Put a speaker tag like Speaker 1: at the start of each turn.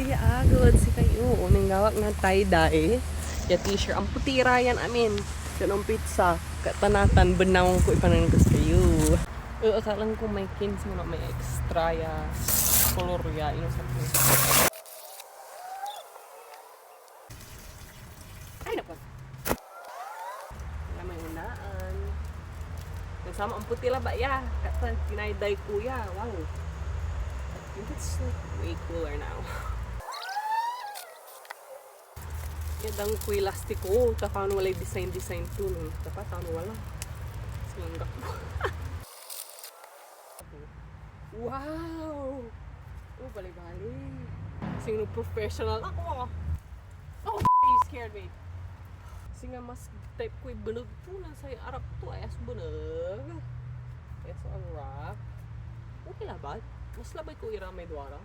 Speaker 1: dia agad si kayo. Uning gawak nga tie-dye. Ya t-shirt. Ang putira yan amin. Yan ang pizza. Katanatan, banawang ko ipananggas kayo. Akalang ko may kins mo na may extra ya. Color ya. Ino sa po. Ay, napan. Wala may unaan. Nagsama ang putila ba ya? Katan, tinay-dye kuya. Wow. I think it's like way cooler now. Yan kuy lastik ko. Tapos wala design to. Tapos wala. Silanggak mo. Wow! Oh, balik-balik. Kasi professional ako. Oh, you scared me. Kasi nga mas type ko bunag po na sa Arab to. Ayas bunag. Ayas ang rock. Okay lang ba? Mas labay ko iramay dwara.